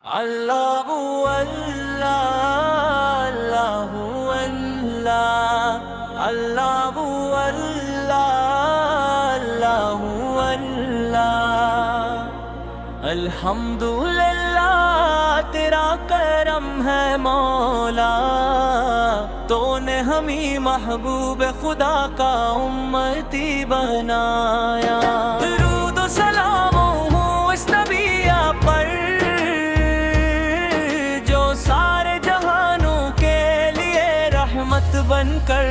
اللہ اللہ اللہ اللہ اللہ اللہ اللہ الحمدللہ تیرا کرم ہے مولا، تو نے ہمیں محبوب خدا کا امتی بنایا۔ درود و سلام ہو اس نبی پر جو سارے جہانوں کے لیے رحمت بن کر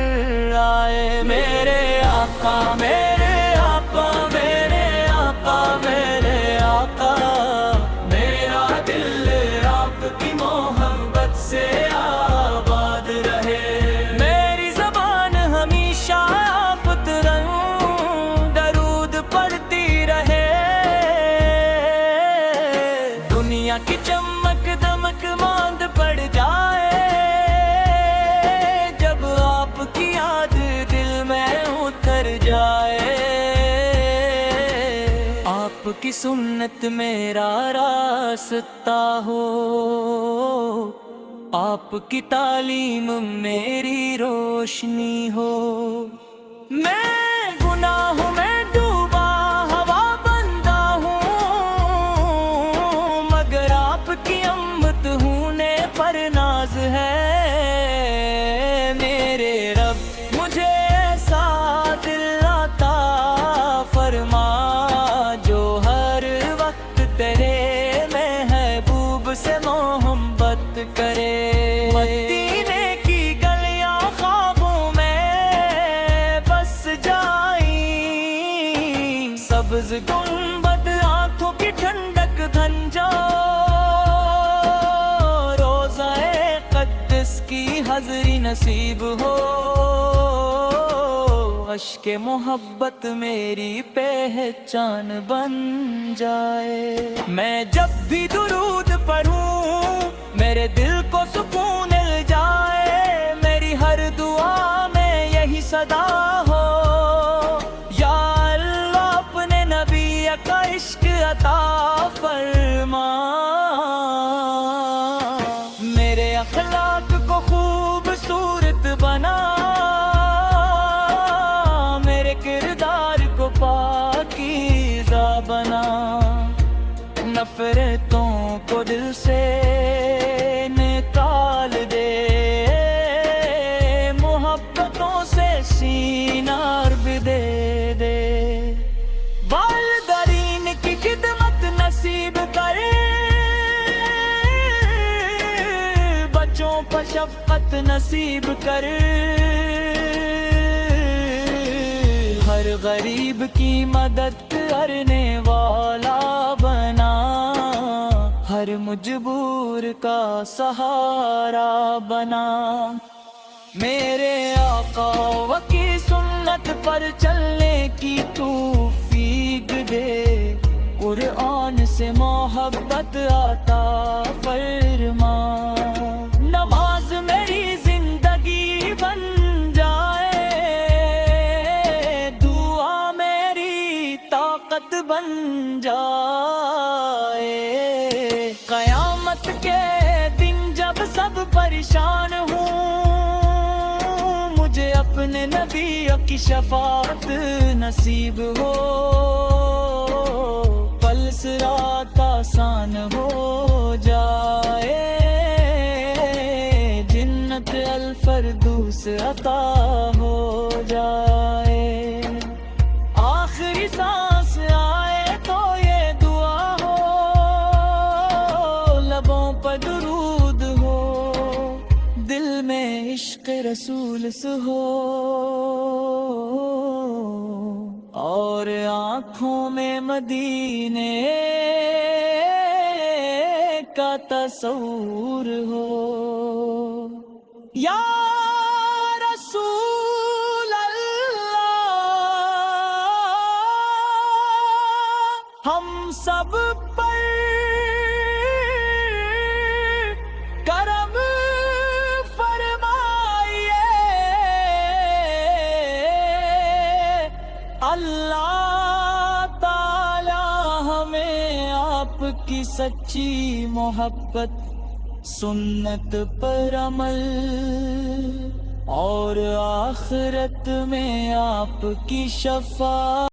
آئے۔ میرے آقا میرے آقا میرے آقا میرے آقا، میرا دل آپ کی محبت سے آباد رہے۔ میری زبان ہمیشہ آپ ترنگ درود پڑھتی رہے۔ دنیا کی چمک دمک ماند پڑ جائے، جب آپ کی یاد دل میں اتر جائے۔ آپ کی سنت میرا راستہ ہو، آپ کی تعلیم میری روشنی ہو۔ میں گناہوں میں ڈوبا ہوا بندہ ہوں، مگر آپ کی امت ہونے پر ناز ہے۔ میرے رب مجھے ایسا دل عطا فرما جو ہر وقت تیرے محبوب سے محبت کرے۔ مدینے کی گلیاں خوابوں میں بس جائیں، سبز گنبد آنکھوں کی ٹھنڈک دھنجا، روضہ قدس کی حضری نصیب ہو۔ عشق محبت میری پہچان بن جائے۔ میں جب بھی درود پڑھوں میرے دل کو سکون مل جائے۔ میری ہر دعا میں یہی صدا ہو، یا اللہ اپنے نبی کا عشق عطا فرما۔ میرے اخلاق کو خوبصورت بنا، میرے کردار کو پاکیزہ بنا۔ نفرتوں کو دل سے نکال دے، محبتوں سے سینہ عرب دے دے۔ والدین کی خدمت نصیب کرے، بچوں پر شفقت نصیب کر۔ ہر غریب کی مدد کرنے والا بنا، ہر مجبور کا سہارا بنا۔ میرے آقا کی سنت پر چلنے کی توفیق دے، قرآن سے محبت عطا فرما۔ نماز میری زندگی بن جائے، دعا میری طاقت بن جائے۔ قیامت کے دن جب سب پریشان ہوں، مجھے اپنے نبی کی شفاعت نصیب ہو۔ پل صراط آسان ہو جائے، جنت الفردوس عطا ہو جائے۔ آخری سانس آئے تو یہ دعا ہو، لبوں پر درود ہو، دل میں عشق رسول ہو، اور آنکھوں میں مدینے کا تصور ہو۔ یا رسول اللہ، ہم سب پر کرم فرمائیے۔ اللہ تعالی ہمیں آپ کی سچی محبت، سنت پر عمل، اور آخرت میں آپ کی شفاعت۔